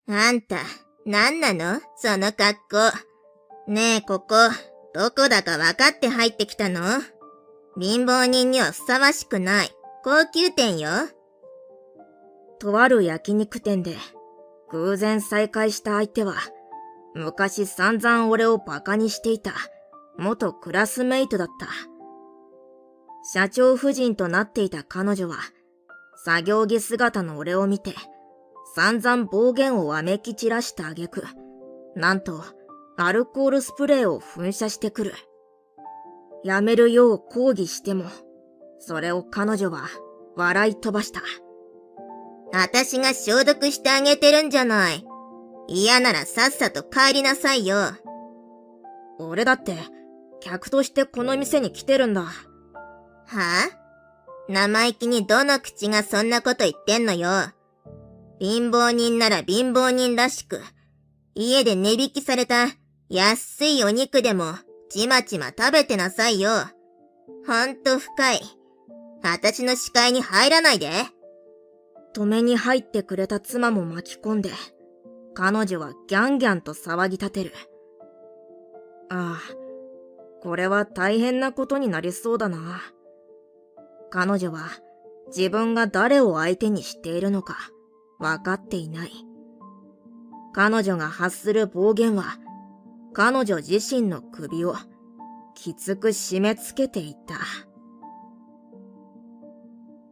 あんた、なんなのその格好。ねえ、ここ、どこだか分かって入ってきたの？貧乏人にはふさわしくない。高級店よ。とある焼肉店で、偶然再会した相手は、昔散々俺をバカにしていた、元クラスメイトだった。社長夫人となっていた彼女は、作業着姿の俺を見て、散々暴言をわめき散らした挙句、なんと、アルコールスプレーを噴射してくる。やめるよう抗議しても、それを彼女は笑い飛ばした。あたしが消毒してあげてるんじゃない。嫌ならさっさと帰りなさいよ。俺だって、客としてこの店に来てるんだ。はぁ？生意気にどの口がそんなこと言ってんのよ。貧乏人なら貧乏人らしく、家で値引きされた安いお肉でもちまちま食べてなさいよ。ほんと深い。あたしの視界に入らないで。止めに入ってくれた妻も巻き込んで、彼女はギャンギャンと騒ぎ立てる。ああ、これは大変なことになりそうだな。彼女は自分が誰を相手にしているのか分かっていない。彼女が発する暴言は彼女自身の首をきつく締め付けていた。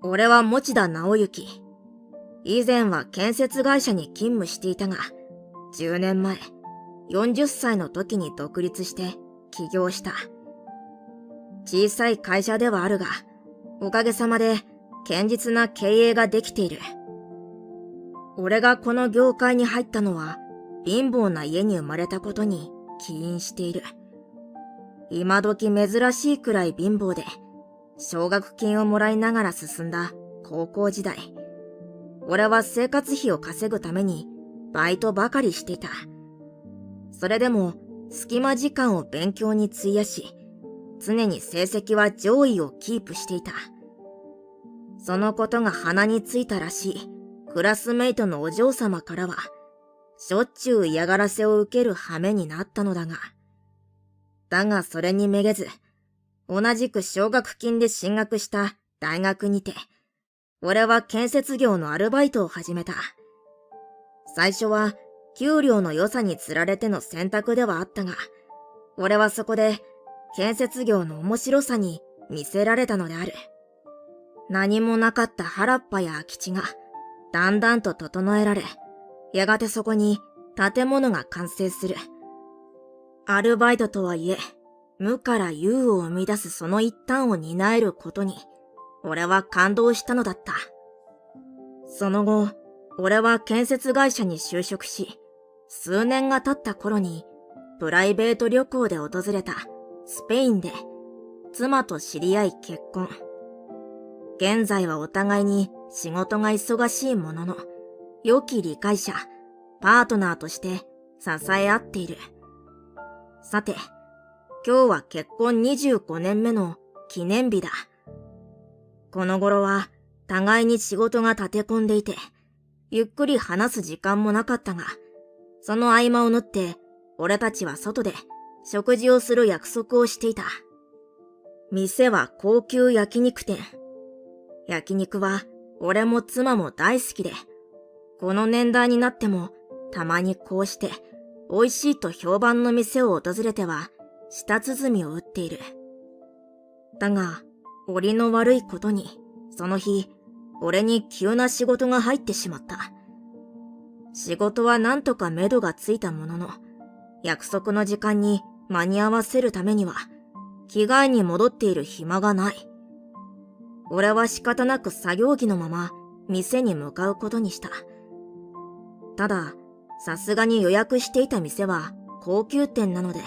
俺は持田直之。以前は建設会社に勤務していたが、10年前、40歳の時に独立して起業した。小さい会社ではあるが、おかげさまで堅実な経営ができている。俺がこの業界に入ったのは、貧乏な家に生まれたことに起因している。今時珍しいくらい貧乏で、奨学金をもらいながら進んだ高校時代。俺は生活費を稼ぐためにバイトばかりしていた。それでも隙間時間を勉強に費やし、常に成績は上位をキープしていた。そのことが鼻についたらしいクラスメイトのお嬢様からは、しょっちゅう嫌がらせを受ける羽目になったのだが。だがそれにめげず、同じく奨学金で進学した大学にて、俺は建設業のアルバイトを始めた。最初は給料の良さにつられての選択ではあったが、俺はそこで建設業の面白さに見せられたのである。何もなかった原っぱや空き地がだんだんと整えられ、やがてそこに建物が完成する。アルバイトとはいえ、無から有を生み出すその一端を担えることに、俺は感動したのだった。その後、俺は建設会社に就職し、数年が経った頃に、プライベート旅行で訪れたスペインで、妻と知り合い結婚。現在はお互いに仕事が忙しいものの、良き理解者、パートナーとして支え合っている。さて、今日は結婚25年目の記念日だ。この頃は互いに仕事が立て込んでいて、ゆっくり話す時間もなかったが、その合間を縫って俺たちは外で食事をする約束をしていた。店は高級焼肉店。焼肉は俺も妻も大好きで、この年代になってもたまにこうして美味しいと評判の店を訪れては舌鼓を打っている。だが、折の悪いことに、その日、俺に急な仕事が入ってしまった。仕事はなんとか目処がついたものの、約束の時間に間に合わせるためには、着替えに戻っている暇がない。俺は仕方なく作業着のまま店に向かうことにした。ただ、さすがに予約していた店は高級店なので、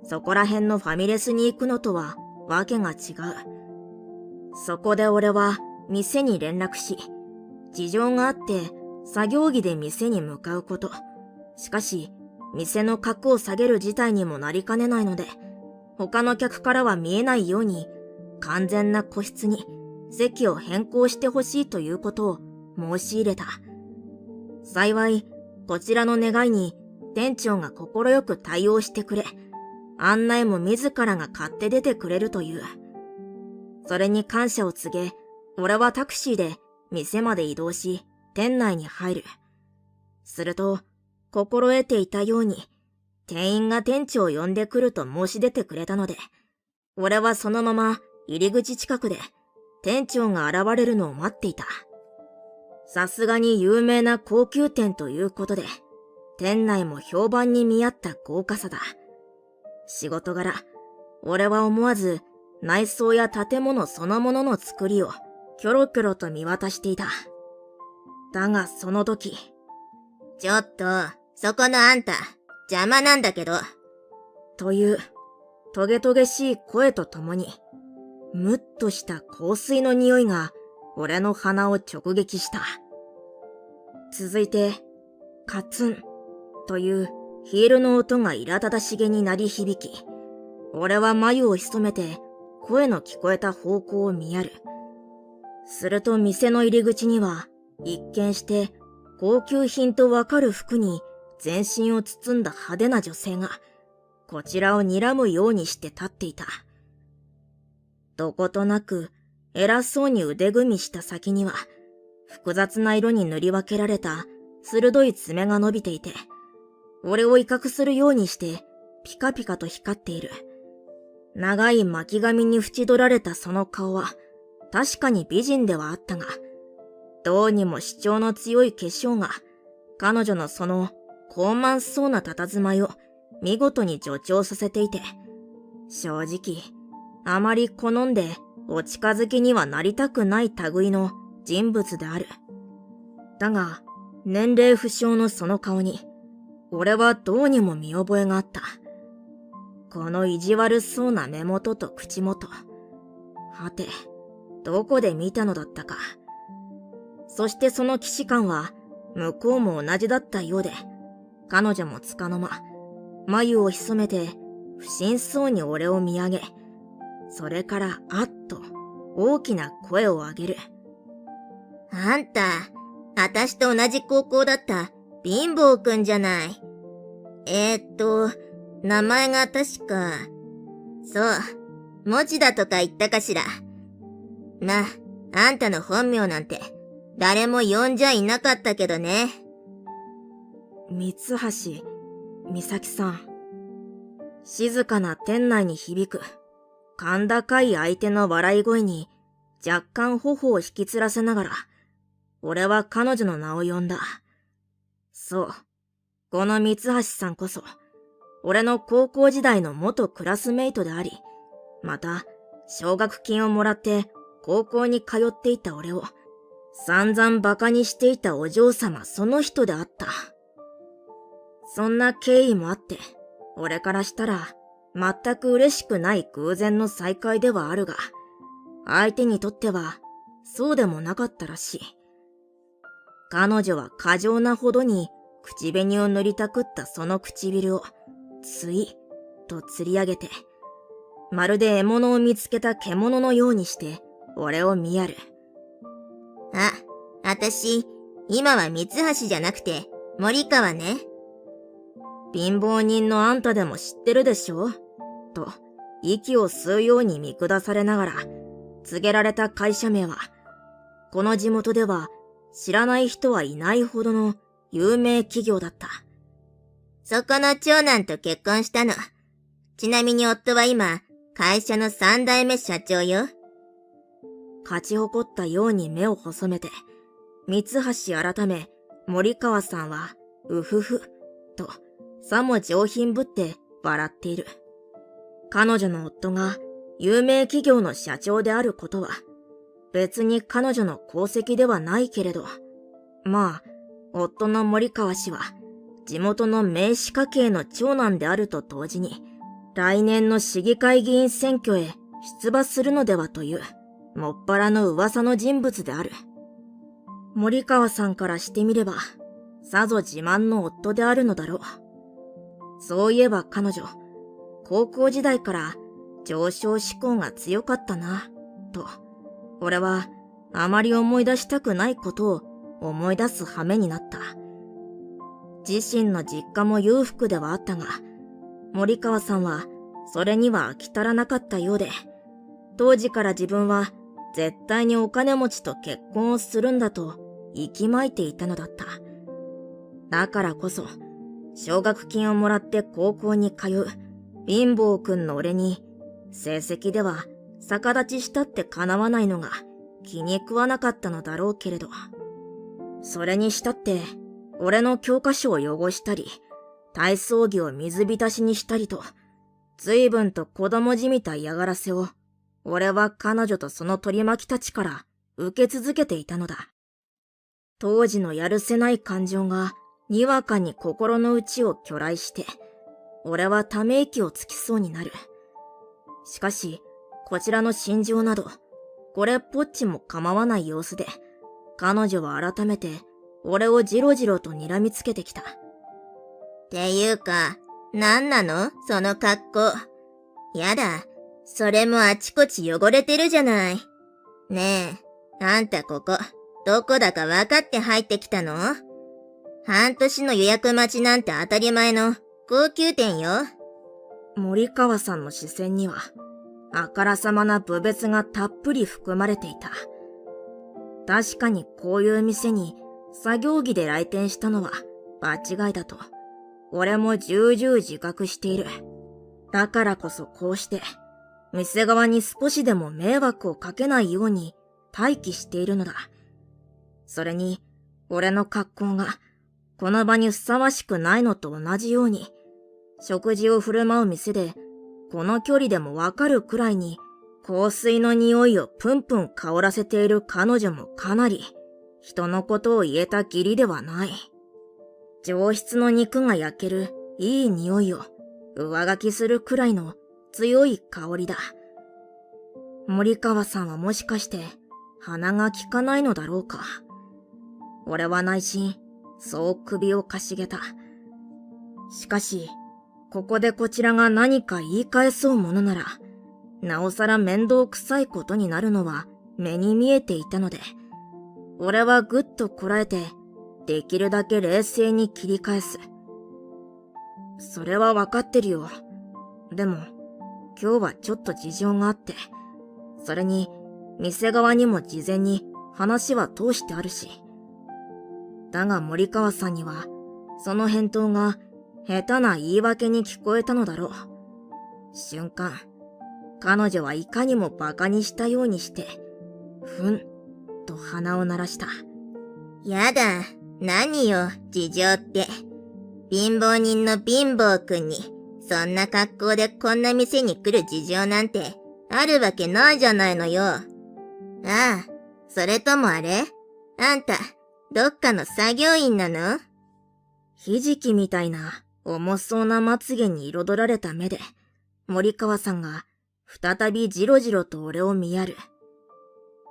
そこら辺のファミレスに行くのとはわけが違う。そこで俺は店に連絡し、事情があって作業着で店に向かうこと。しかし、店の格を下げる事態にもなりかねないので、他の客からは見えないように完全な個室に席を変更してほしいということを申し入れた。幸い、こちらの願いに店長が快く対応してくれ、案内も自らが買って出てくれるという。それに感謝を告げ、俺はタクシーで店まで移動し、店内に入る。すると、心得ていたように、店員が店長を呼んでくると申し出てくれたので、俺はそのまま入り口近くで店長が現れるのを待っていた。さすがに有名な高級店ということで、店内も評判に見合った豪華さだ。仕事柄、俺は思わず内装や建物そのものの作りをキョロキョロと見渡していた。だがその時、ちょっと、そこのあんた、邪魔なんだけど。というトゲトゲしい声とともに、むっとした香水の匂いが俺の鼻を直撃した。続いて、カツンというヒールの音が苛立たしげに鳴り響き、俺は眉を潜めて声の聞こえた方向を見やる。すると店の入り口には一見して高級品とわかる服に全身を包んだ派手な女性がこちらを睨むようにして立っていた。どことなく偉そうに腕組みした先には複雑な色に塗り分けられた鋭い爪が伸びていて、俺を威嚇するようにしてピカピカと光っている。長い巻紙に縁取られたその顔は確かに美人ではあったが、どうにも主張の強い化粧が彼女のその高慢そうな佇まいを見事に助長させていて、正直あまり好んでお近づきにはなりたくない類の人物である。だが年齢不詳のその顔に俺はどうにも見覚えがあった。この意地悪そうな目元と口元、はてどこで見たのだったか。そしてその既視感は向こうも同じだったようで、彼女もつかの間眉を潜めて不審そうに俺を見上げ、それからあっと大きな声を上げる。あんた、あたしと同じ高校だった貧乏くんじゃない。名前が確か、そう、持田とか言ったかしら。ま、あんたの本名なんて誰も呼んじゃいなかったけどね。三橋美咲さん。静かな店内に響く甲高い相手の笑い声に若干頬を引きつらせながら、俺は彼女の名を呼んだ。そう、この三橋さんこそ俺の高校時代の元クラスメイトであり、また奨学金をもらって高校に通っていた俺を散々バカにしていたお嬢様その人であった。そんな経緯もあって、俺からしたら全く嬉しくない偶然の再会ではあるが、相手にとってはそうでもなかったらしい。彼女は過剰なほどに口紅を塗りたくったその唇をついと吊り上げて、まるで獲物を見つけた獣のようにして俺を見やる。あたし、今は三橋じゃなくて森川ね。貧乏人のあんたでも知ってるでしょと息を吸うように見下されながら告げられた会社名は、この地元では知らない人はいないほどの有名企業だった。そこの長男と結婚したの。ちなみに夫は今、会社の3代目社長よ。勝ち誇ったように目を細めて、三橋改め森川さんはうふふとさも上品ぶって笑っている。彼女の夫が有名企業の社長であることは別に彼女の功績ではないけれど、まあ夫の森川氏は地元の名士家系の長男であると同時に来年の市議会議員選挙へ出馬するのではというもっぱらの噂の人物である。森川さんからしてみればさぞ自慢の夫であるのだろう。そういえば彼女、高校時代から上昇志向が強かったなと、俺はあまり思い出したくないことを思い出す羽目になった。自身の実家も裕福ではあったが、森川さんはそれには飽き足らなかったようで、当時から自分は絶対にお金持ちと結婚をするんだと息巻いていたのだった。だからこそ、奨学金をもらって高校に通う貧乏くんの俺に、成績では逆立ちしたって叶わないのが気に食わなかったのだろうけれど。それにしたって、俺の教科書を汚したり、体操着を水浸しにしたりと、随分と子供じみた嫌がらせを、俺は彼女とその取り巻きたちから受け続けていたのだ。当時のやるせない感情が、にわかに心の内を巨来して、俺はため息をつきそうになる。しかし、こちらの心情など、これっぽっちも構わない様子で、彼女は改めて、俺をじろじろと睨みつけてきた。っていうか、なんなのその格好。やだ、それもあちこち汚れてるじゃない。ねえ、あんたここ、どこだか分かって入ってきたの？半年の予約待ちなんて当たり前の高級店よ。森川さんの視線には、あからさまな侮蔑がたっぷり含まれていた。確かにこういう店に作業着で来店したのは場違いだと、俺も重々自覚している。だからこそこうして、店側に少しでも迷惑をかけないように待機しているのだ。それに、俺の格好がこの場にふさわしくないのと同じように、食事を振る舞う店で、この距離でもわかるくらいに、香水の匂いをプンプン香らせている彼女もかなり、人のことを言えた義理ではない。上質の肉が焼けるいい匂いを上書きするくらいの強い香りだ。森川さんはもしかして鼻が利かないのだろうか。俺は内心、そう首をかしげた。しかし、ここでこちらが何か言い返そうものなら、なおさら面倒くさいことになるのは目に見えていたので、俺はぐっとこらえて、できるだけ冷静に切り返す。それはわかってるよ。でも、今日はちょっと事情があって、それに、店側にも事前に話は通してあるし。だが森川さんには、その返答が下手な言い訳に聞こえたのだろう。瞬間、彼女はいかにも馬鹿にしたようにして、ふん、と鼻を鳴らした。やだ、何よ、事情って。貧乏人の貧乏くんに、そんな格好でこんな店に来る事情なんて、あるわけないじゃないのよ。ああ、それともあれ？あんた、どっかの作業員なの？ひじきみたいな重そうなまつげに彩られた目で、森川さんが再びじろじろと俺を見やる。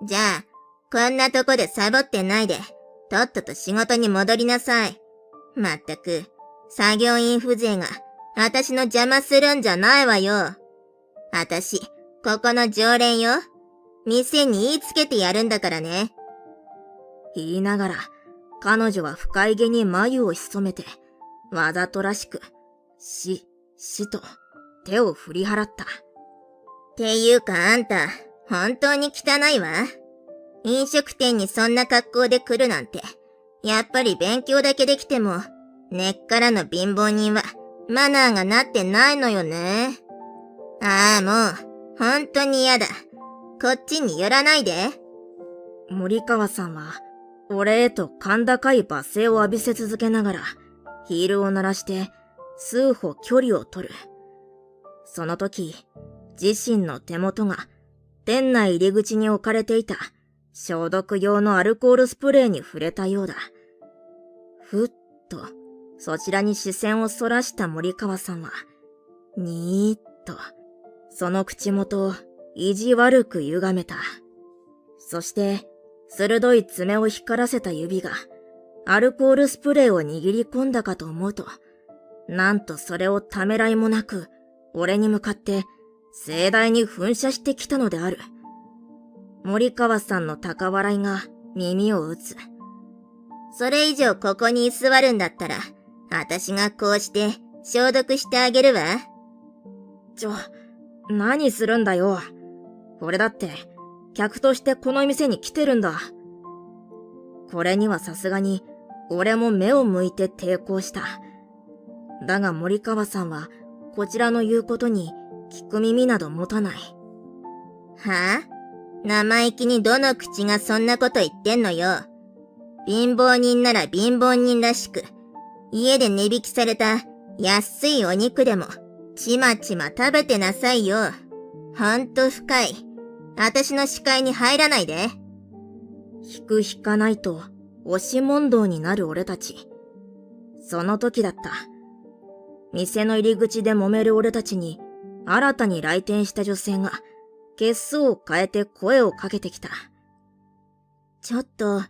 じゃあ、こんなとこでサボってないで、とっとと仕事に戻りなさい。まったく、作業員風情が、あたしの邪魔するんじゃないわよ。あたし、ここの常連よ。店に言いつけてやるんだからね。言いながら、彼女は不快げに眉を潜めて、わざとらしく、しと、手を振り払った。っていうかあんた、本当に汚いわ。飲食店にそんな格好で来るなんて、やっぱり勉強だけできても、根っからの貧乏人は、マナーがなってないのよね。ああ、もう、本当に嫌だ。こっちに寄らないで。森川さんは、俺へと甲高い罵声を浴びせ続けながら、ヒールを鳴らして、数歩距離を取る。その時、自身の手元が、店内入り口に置かれていた、消毒用のアルコールスプレーに触れたようだ。ふっと、そちらに視線をそらした森川さんは、にーっと、その口元を意地悪く歪めた。そして、鋭い爪を光らせた指が、アルコールスプレーを握り込んだかと思うと、なんとそれをためらいもなく、俺に向かって盛大に噴射してきたのである。森川さんの高笑いが耳を打つ。それ以上ここに居座るんだったら、私がこうして消毒してあげるわ。何するんだよ。俺だって、客としてこの店に来てるんだ。これにはさすがに、俺も目を向いて抵抗した。だが森川さんは、こちらの言うことに聞く耳など持たない。はあ？生意気にどの口がそんなこと言ってんのよ。貧乏人なら貧乏人らしく、家で値引きされた安いお肉でも、ちまちま食べてなさいよ。ほんと深い。私の視界に入らないで。引く引かないと押し問答になる俺たち。その時だった。店の入り口で揉める俺たちに、新たに来店した女性が、血相を変えて声をかけてきた。ちょっと、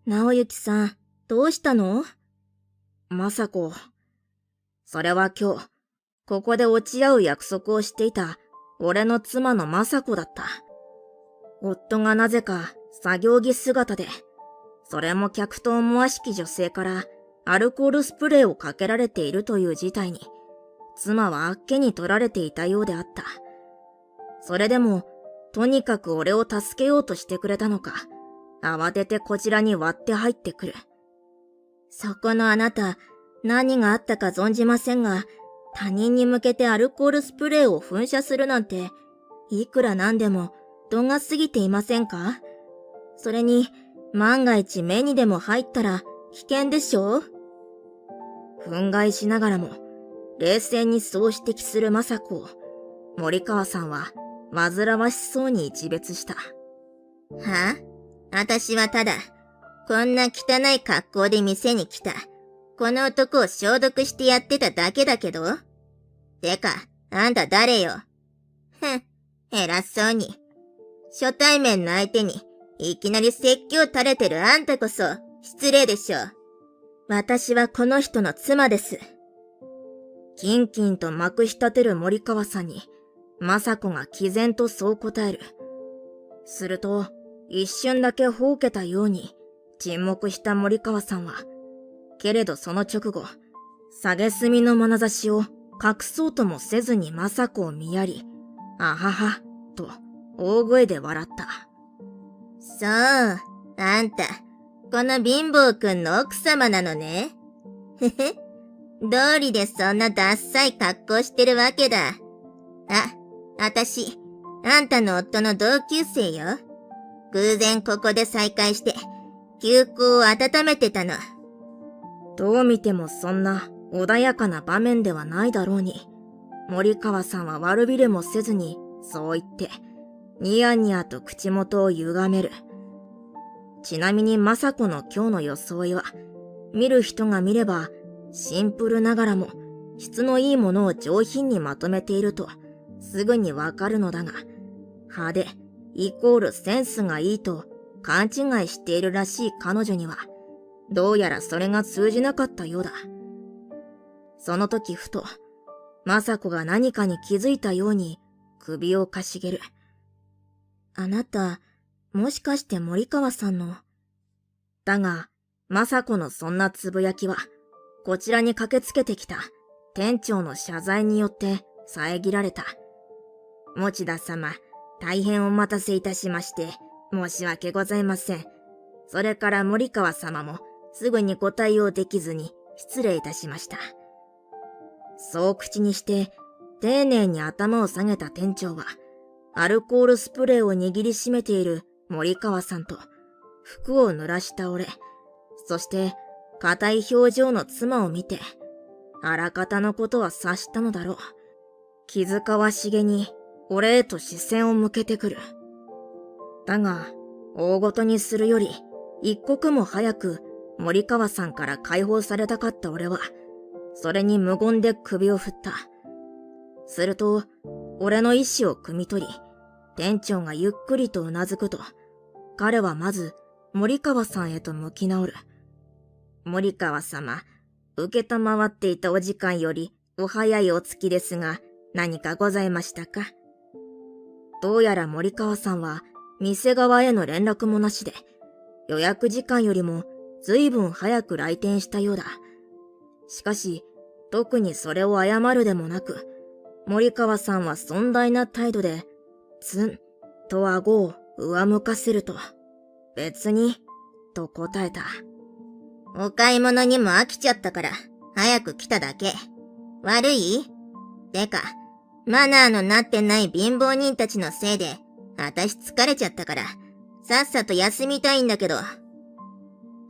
直行さん、どうしたの？雅子。それは今日、ここで落ち合う約束をしていた、俺の妻の雅子だった。夫がなぜか作業着姿で、それも客と思わしき女性からアルコールスプレーをかけられているという事態に、妻はあっけに取られていたようであった。それでも、とにかく俺を助けようとしてくれたのか、慌ててこちらに割って入ってくる。そこのあなた、何があったか存じませんが、他人に向けてアルコールスプレーを噴射するなんて、いくらなんでも度が過ぎていませんか？それに、万が一目にでも入ったら危険でしょ？憤慨しながらも、冷静にそう指摘する雅子を、森川さんは煩わしそうに一別した。はあ？私はただ、こんな汚い格好で店に来た、この男を消毒してやってただけだけど？てか、あんた誰よ？ふん、偉そうに。初対面の相手に、いきなり説教垂れてるあんたこそ、失礼でしょ。私はこの人の妻です。キンキンとまくし立てる森川さんに、雅子が毅然とそう答える。すると、一瞬だけほうけたように、沈黙した森川さんは、けれどその直後、下げすみの眼差しを隠そうともせずに雅子を見やり、あはは、と大声で笑った。そう、あんた、この貧乏くんの奥様なのね。ふふ、道理でそんなダッサい格好してるわけだ。あたし、あんたの夫の同級生よ。偶然ここで再会して、休校を温めてたの。どう見てもそんな穏やかな場面ではないだろうに、森川さんは悪びれもせずに、そう言って、ニヤニヤと口元を歪める。ちなみに雅子の今日の装いは、見る人が見れば、シンプルながらも、質のいいものを上品にまとめていると、すぐにわかるのだが、派手、イコールセンスがいいと勘違いしているらしい彼女には、どうやらそれが通じなかったようだ。その時ふと、雅子が何かに気づいたように首をかしげる。あなた、もしかして森川さんの。だが、雅子のそんなつぶやきは、こちらに駆けつけてきた店長の謝罪によって遮られた。持田様、大変お待たせいたしまして、申し訳ございません。それから森川様もすぐにご対応できずに失礼いたしました。そう口にして、丁寧に頭を下げた店長は、アルコールスプレーを握りしめている森川さんと、服を濡らした俺、そして硬い表情の妻を見て、あらかたのことは察したのだろう。気遣わしげに俺へと視線を向けてくる。だが、大ごとにするより、一刻も早く森川さんから解放されたかった俺は、それに無言で首を振った。すると、俺の意思を汲み取り、店長がゆっくりとうなずくと、彼はまず森川さんへと向き直る。森川様、受けたまわっていたお時間よりお早いお月きですが、何かございましたか？どうやら森川さんは、店側への連絡もなしで、予約時間よりも随分早く来店したようだ。しかし、特にそれを謝るでもなく、森川さんは尊大な態度で、ツンと顎を上向かせると、別に、と答えた。お買い物にも飽きちゃったから、早く来ただけ。悪い？てか、マナーのなってない貧乏人たちのせいで、私疲れちゃったから、さっさと休みたいんだけど。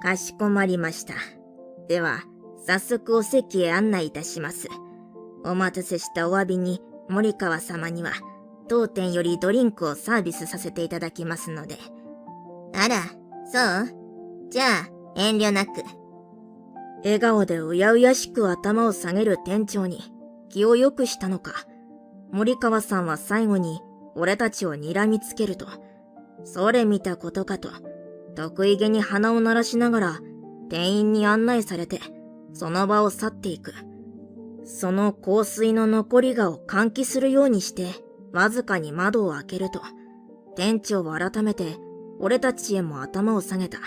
かしこまりました。では、早速お席へ案内いたします。お待たせしたお詫びに、森川様には、当店よりドリンクをサービスさせていただきますので。あら、そう？じゃあ、遠慮なく。笑顔でうやうやしく頭を下げる店長に気を良くしたのか、森川さんは最後に俺たちを睨みつけると、それ見たことかと、得意げに鼻を鳴らしながら店員に案内されて、その場を去っていく。その香水の残り香を換気するようにして、わずかに窓を開けると、店長は改めて俺たちへも頭を下げた。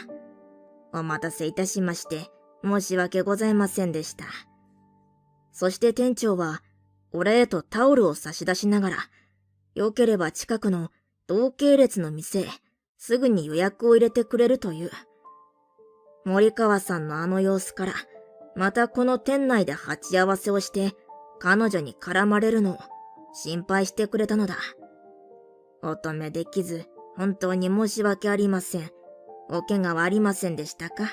お待たせいたしまして、申し訳ございませんでした。そして店長は、俺へとタオルを差し出しながら、よければ近くの同系列の店へ、すぐに予約を入れてくれるという。森川さんのあの様子から、またこの店内で鉢合わせをして、彼女に絡まれるのを心配してくれたのだ。お止めできず、本当に申し訳ありません。お怪我はありませんでしたか？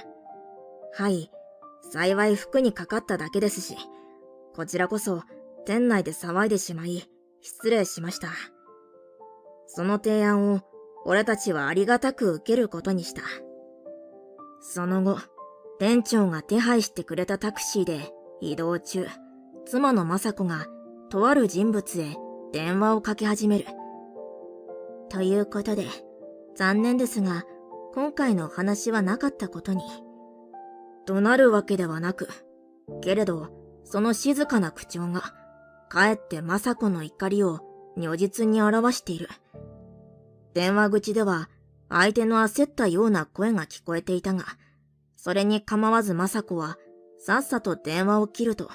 はい、幸い服にかかっただけですし、こちらこそ店内で騒いでしまい、失礼しました。その提案を俺たちはありがたく受けることにした。その後、店長が手配してくれたタクシーで移動中、妻の雅子がとある人物へ電話をかけ始める。ということで、残念ですが、今回のお話はなかったことに。怒鳴るわけではなく、けれど、その静かな口調が、かえって雅子の怒りを如実に表している。電話口では、相手の焦ったような声が聞こえていたが、それに構わず雅子は、さっさと電話を切ると、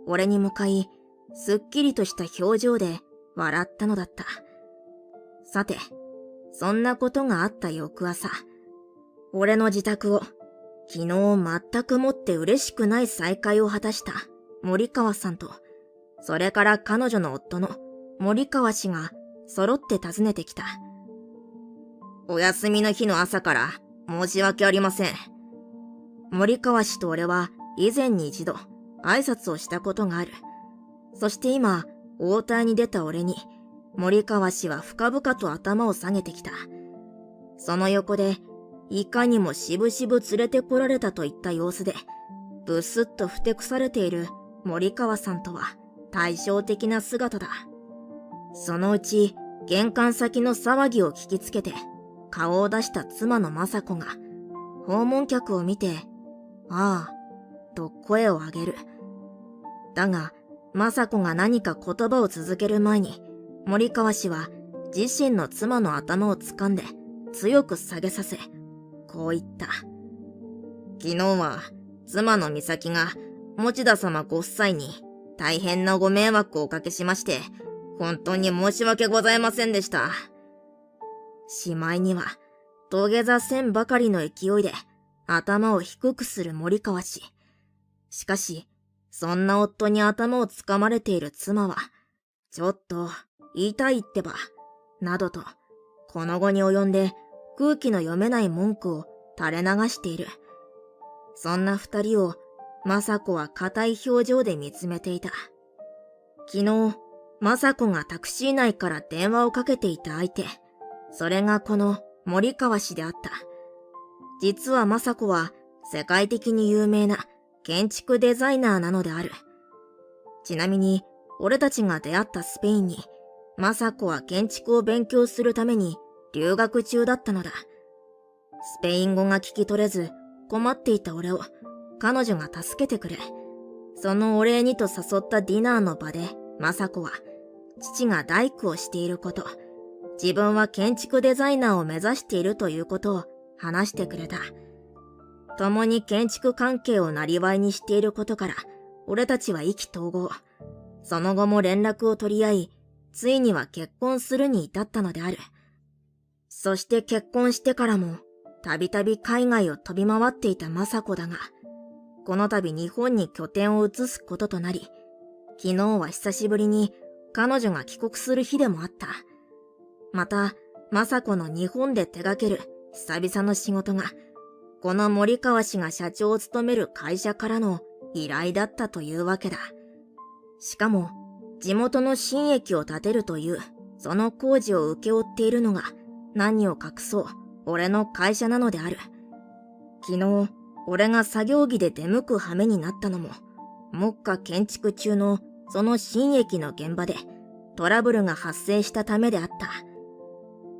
俺に向かい、すっきりとした表情で笑ったのだった。さて、そんなことがあった翌朝、俺の自宅を、昨日全くもって嬉しくない再会を果たした森川さんと、それから彼女の夫の森川氏が揃って訪ねてきた。お休みの日の朝から申し訳ありません。森川氏と俺は以前に一度挨拶をしたことがある。そして今、応対に出た俺に、森川氏は深々と頭を下げてきた。その横で、いかにもしぶしぶ連れてこられたといった様子で、ぶすっとふてくされている森川さんとは対照的な姿だ。そのうち、玄関先の騒ぎを聞きつけて、顔を出した妻の雅子が、訪問客を見て、ああ、と声を上げる。だが、雅子が何か言葉を続ける前に、森川氏は自身の妻の頭を掴んで強く下げさせ、こう言った。昨日は妻の美咲が持田様ご夫妻に大変なご迷惑をおかけしまして、本当に申し訳ございませんでした。しまいには土下座せんばかりの勢いで頭を低くする森川氏。しかし、そんな夫に頭をつかまれている妻は、ちょっと言いたいってば、などと、この後に及んで空気の読めない文句を垂れ流している。そんな二人を、雅子は硬い表情で見つめていた。昨日、雅子がタクシー内から電話をかけていた相手、それがこの森川氏であった。実は雅子は世界的に有名な建築デザイナーなのである。ちなみに、俺たちが出会ったスペインに、雅子は建築を勉強するために留学中だったのだ。スペイン語が聞き取れず困っていた俺を彼女が助けてくれ。そのお礼にと誘ったディナーの場で雅子は、父が大工をしていること、自分は建築デザイナーを目指しているということを話してくれた。共に建築関係を生業にしていることから、俺たちは意気投合。その後も連絡を取り合い、ついには結婚するに至ったのである。そして結婚してからも、たびたび海外を飛び回っていた雅子だが、この度日本に拠点を移すこととなり、昨日は久しぶりに彼女が帰国する日でもあった。また、雅子の日本で手掛ける久々の仕事が、この森川氏が社長を務める会社からの依頼だったというわけだ。しかも、地元の新駅を建てるという、その工事を請け負っているのが、何を隠そう、俺の会社なのである。昨日、俺が作業着で出向く羽目になったのも、目下建築中のその新駅の現場でトラブルが発生したためであっ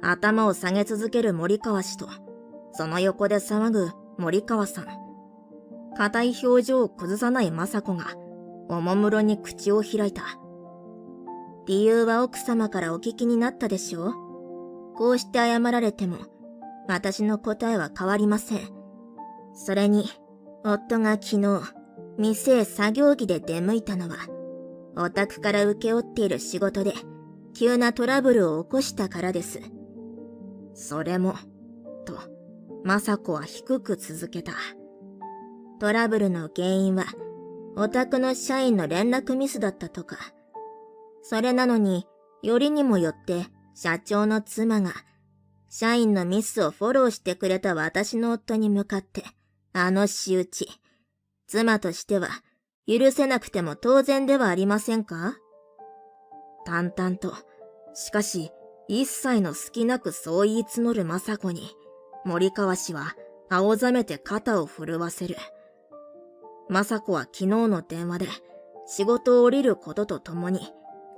た。頭を下げ続ける森川氏と、その横で騒ぐ森川さん。硬い表情を崩さない雅子が、おもむろに口を開いた。理由は奥様からお聞きになったでしょう？こうして謝られても、私の答えは変わりません。それに、夫が昨日、店へ作業着で出向いたのは、お宅から請け負っている仕事で、急なトラブルを起こしたからです。それも、と、雅子は低く続けた。トラブルの原因は、お宅の社員の連絡ミスだったとか。それなのに、よりにもよって社長の妻が、社員のミスをフォローしてくれた私の夫に向かって、あの仕打ち。妻としては、許せなくても当然ではありませんか？淡々と、しかし、一切の隙なくそう言い募る雅子に、森川氏は青ざめて肩を震わせる。雅子は昨日の電話で仕事を降りることとともに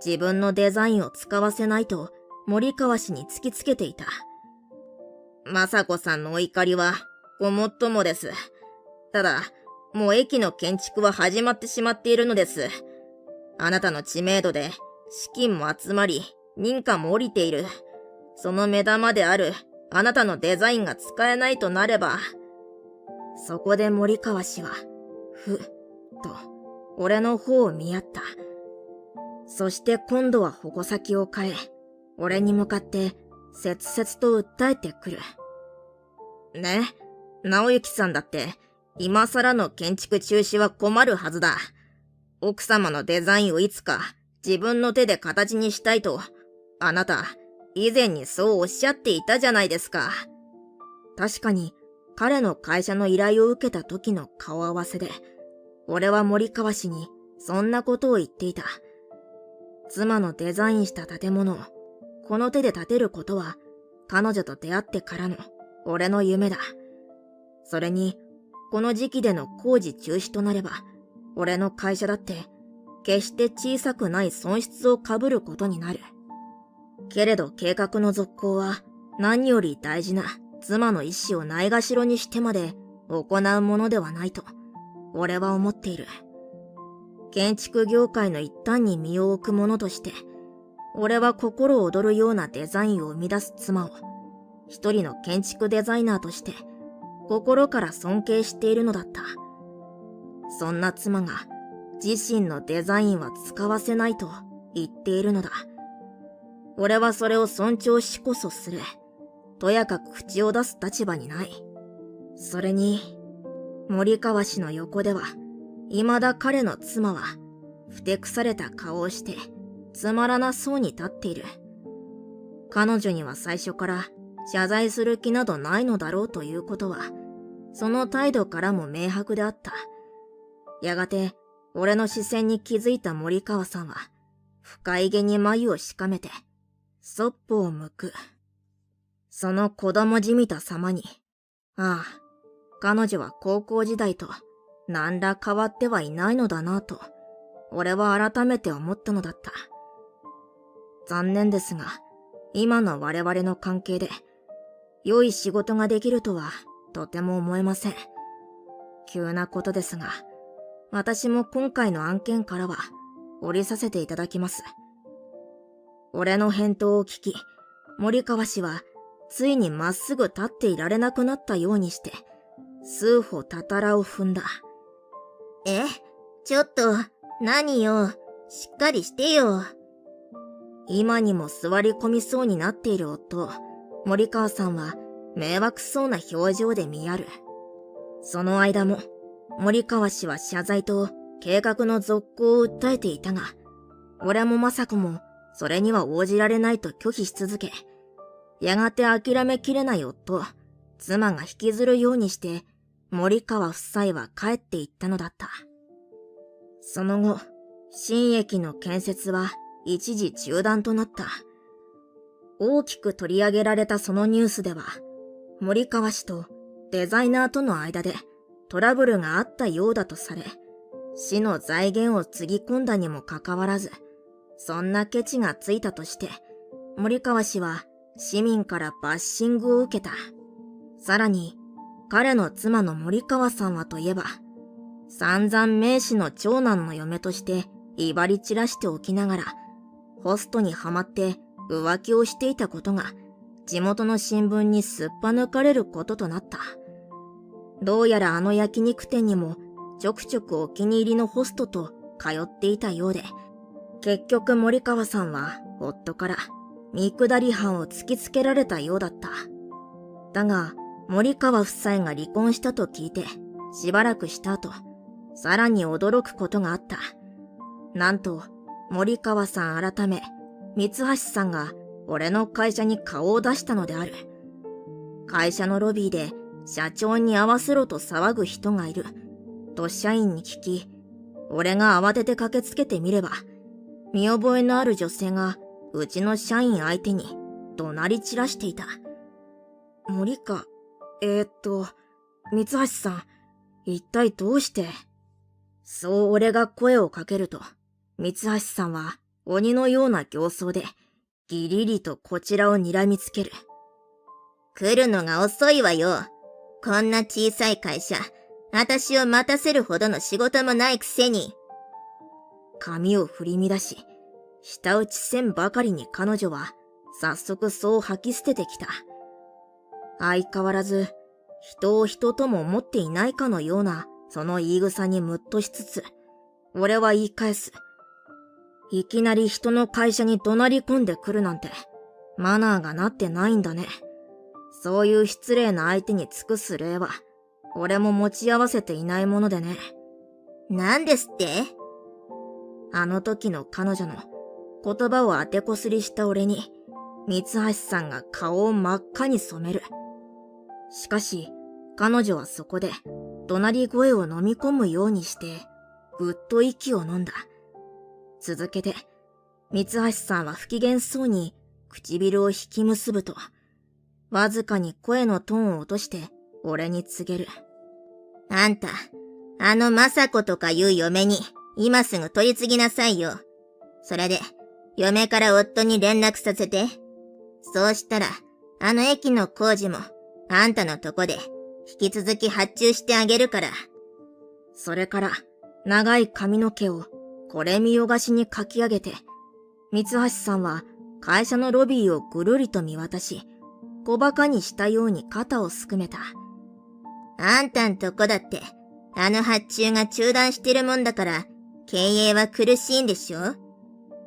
自分のデザインを使わせないと森川氏に突きつけていた。雅子さんのお怒りはごもっともです。ただ、もう駅の建築は始まってしまっているのです。あなたの知名度で資金も集まり認可も下りている。その目玉であるあなたのデザインが使えないとなれば。そこで森川氏はふっと、俺の方を見合った。そして今度は矛先を変え、俺に向かって、切々と訴えてくる。ね、直之さんだって、今更の建築中止は困るはずだ。奥様のデザインをいつか自分の手で形にしたいと、あなた、以前にそうおっしゃっていたじゃないですか。確かに、彼の会社の依頼を受けた時の顔合わせで、俺は森川氏にそんなことを言っていた。妻のデザインした建物をこの手で建てることは彼女と出会ってからの俺の夢だ。それに、この時期での工事中止となれば、俺の会社だって決して小さくない損失を被ることになる。けれど計画の続行は何より大事な妻の意思をないがしろにしてまで行うものではないと俺は思っている。建築業界の一端に身を置く者として、俺は心躍るようなデザインを生み出す妻を、一人の建築デザイナーとして、心から尊敬しているのだった。そんな妻が、自身のデザインは使わせないと言っているのだ。俺はそれを尊重しこそする。とやかく口を出す立場にない。それに、森川氏の横では、未だ彼の妻は、ふてくされた顔をして、つまらなそうに立っている。彼女には最初から謝罪する気などないのだろうということは、その態度からも明白であった。やがて、俺の視線に気づいた森川さんは、深いげに眉をしかめて、そっぽを向く。その子供じみた様に、ああ、彼女は高校時代と何ら変わってはいないのだなと、俺は改めて思ったのだった。残念ですが、今の我々の関係で、良い仕事ができるとはとても思えません。急なことですが、私も今回の案件からは降りさせていただきます。俺の返答を聞き、森川氏はついにまっすぐ立っていられなくなったようにして、数歩たたらを踏んだ。ちょっと、何よ。しっかりしてよ。今にも座り込みそうになっている夫を、森川さんは迷惑そうな表情で見やる。その間も、森川氏は謝罪と計画の続行を訴えていたが、俺も雅子もそれには応じられないと拒否し続け、やがて諦めきれない夫、妻が引きずるようにして、森川夫妻は帰っていったのだった。その後、新駅の建設は一時中断となった。大きく取り上げられたそのニュースでは、森川氏とデザイナーとの間でトラブルがあったようだとされ、市の財源をつぎ込んだにもかかわらず、そんなケチがついたとして、森川氏は市民からバッシングを受けた。さらに、彼の妻の森川さんはといえば、散々名士の長男の嫁として威張り散らしておきながら、ホストにはまって浮気をしていたことが、地元の新聞にすっぱ抜かれることとなった。どうやらあの焼肉店にも、ちょくちょくお気に入りのホストと通っていたようで、結局森川さんは夫から見下り犯を突きつけられたようだった。だが、森川夫妻が離婚したと聞いて、しばらくした後、さらに驚くことがあった。なんと、森川さん改め、三橋さんが俺の会社に顔を出したのである。会社のロビーで社長に会わせろと騒ぐ人がいる、と社員に聞き、俺が慌てて駆けつけてみれば、見覚えのある女性がうちの社員相手に怒鳴り散らしていた。森川、三橋さん、一体どうして？そう俺が声をかけると、三橋さんは鬼のような形相で、ギリリとこちらを睨みつける。来るのが遅いわよ。こんな小さい会社、私を待たせるほどの仕事もないくせに。髪を振り乱し、舌打ちせんばかりに彼女は、早速そう吐き捨ててきた。相変わらず、人を人とも思っていないかのような、その言い草にムッとしつつ、俺は言い返す。いきなり人の会社に怒鳴り込んでくるなんて、マナーがなってないんだね。そういう失礼な相手に尽くす礼は、俺も持ち合わせていないものでね。なんですって？あの時の彼女の言葉を当てこすりした俺に、三橋さんが顔を真っ赤に染める。しかし、彼女はそこで、怒鳴り声を飲み込むようにして、ぐっと息を飲んだ。続けて、三橋さんは不機嫌そうに唇を引き結ぶと、わずかに声のトーンを落として俺に告げる。あんた、あの雅子とかいう嫁に今すぐ取り次ぎなさいよ。それで、嫁から夫に連絡させて。そうしたら、あの駅の工事もあんたのとこで引き続き発注してあげるから。それから長い髪の毛をこれ見よがしにかき上げて、三橋さんは会社のロビーをぐるりと見渡し、小馬鹿にしたように肩をすくめた。あんたんとこだって、あの発注が中断してるもんだから、経営は苦しいんでしょ？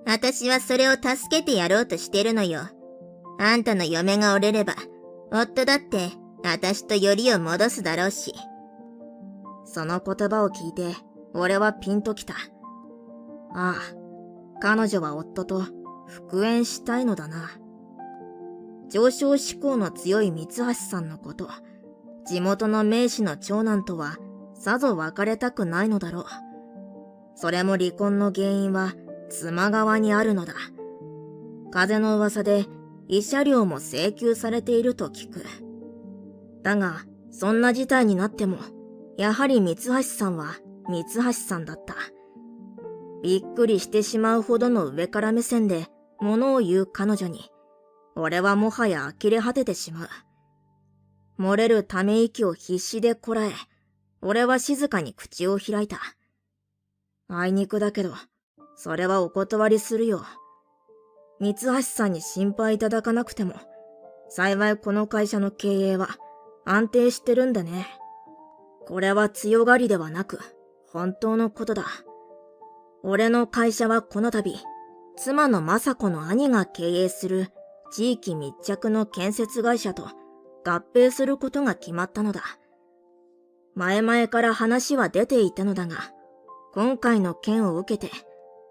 私はそれを助けてやろうとしてるのよ。あんたの嫁が折れれば、夫だって私とよりを戻すだろうし。その言葉を聞いて、俺はピンときた。ああ、彼女は夫と復縁したいのだな。上昇志向の強い三橋さんのこと、地元の名士の長男とはさぞ別れたくないのだろう。それも離婚の原因は妻側にあるのだ。風の噂で慰謝料も請求されていると聞く。だが、そんな事態になっても、やはり三橋さんは三橋さんだった。びっくりしてしまうほどの上から目線で物を言う彼女に、俺はもはや呆れ果ててしまう。漏れるため息を必死でこらえ、俺は静かに口を開いた。あいにくだけど、それはお断りするよ。三橋さんに心配いただかなくても、幸いこの会社の経営は安定してるんだね。これは強がりではなく、本当のことだ。俺の会社はこの度、妻の雅子の兄が経営する地域密着の建設会社と合併することが決まったのだ。前々から話は出ていたのだが、今回の件を受けて、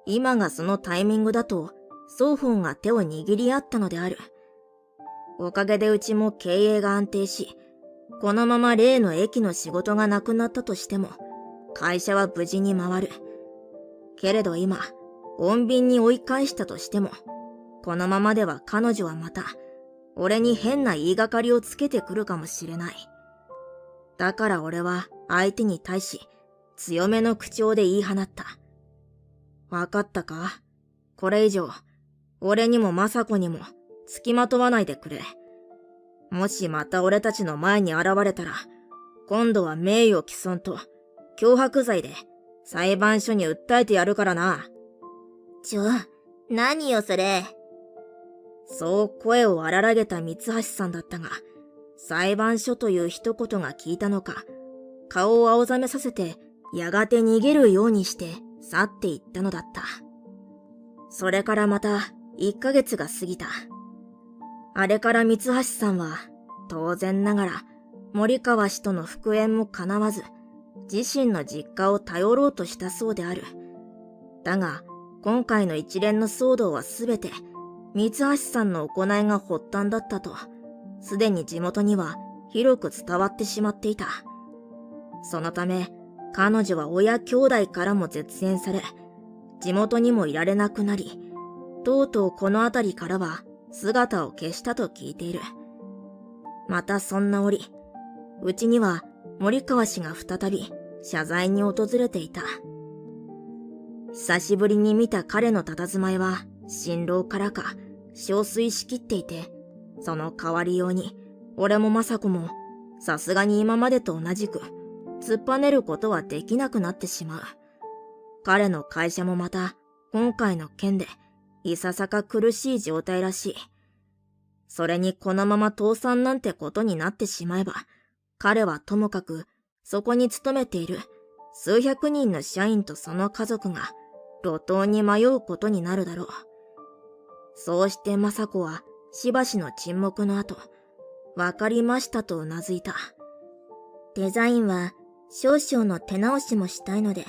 今がそのタイミングだと双方が手を握り合ったのである。おかげでうちも経営が安定し、このまま例の駅の仕事がなくなったとしても、会社は無事に回る。けれど今、穏便に追い返したとしても、このままでは彼女はまた、俺に変な言いがかりをつけてくるかもしれない。だから俺は相手に対し、強めの口調で言い放った。わかったか？これ以上、俺にも雅子にも、付きまとわないでくれ。もしまた俺たちの前に現れたら、今度は名誉毀損と脅迫罪で裁判所に訴えてやるからな。何よそれ。そう声を荒らげた三橋さんだったが、裁判所という一言が効いたのか、顔を青ざめさせてやがて逃げるようにして去っていったのだった。それからまた1ヶ月が過ぎた。あれから三橋さんは当然ながら森川氏との復縁も叶わず、自身の実家を頼ろうとしたそうである。だが今回の一連の騒動はすべて三橋さんの行いが発端だったと、すでに地元には広く伝わってしまっていた。そのため彼女は親兄弟からも絶縁され、地元にもいられなくなり、とうとうこの辺りからは姿を消したと聞いている。またそんな折、うちには森川氏が再び謝罪に訪れていた。久しぶりに見た彼の佇まいは心労からか憔悴しきっていて、その代わりように俺も雅子もさすがに今までと同じく突っぱねることはできなくなってしまう。彼の会社もまた今回の件でいささか苦しい状態らしい。それにこのまま倒産なんてことになってしまえば、彼はともかくそこに勤めている数百人の社員とその家族が路頭に迷うことになるだろう。そうして雅子はしばしの沈黙の後、わかりましたとうなずいた。デザインは少々の手直しもしたいので、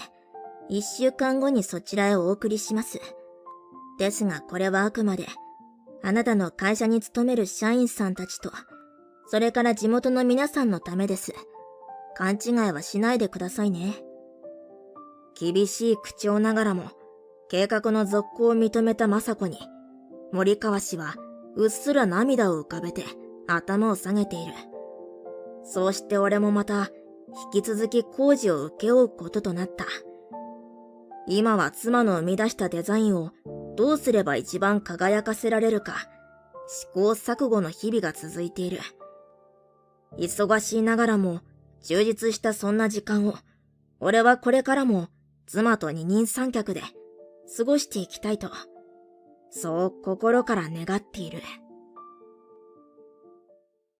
1週間後にそちらへお送りします。ですがこれはあくまで、あなたの会社に勤める社員さんたちと、それから地元の皆さんのためです。勘違いはしないでくださいね。厳しい口調ながらも、計画の続行を認めた雅子に、森川氏はうっすら涙を浮かべて頭を下げている。そうして俺もまた引き続き工事を請け負うこととなった。今は妻の生み出したデザインをどうすれば一番輝かせられるか、試行錯誤の日々が続いている。忙しいながらも充実したそんな時間を、俺はこれからも妻と二人三脚で過ごしていきたいと、そう心から願っている。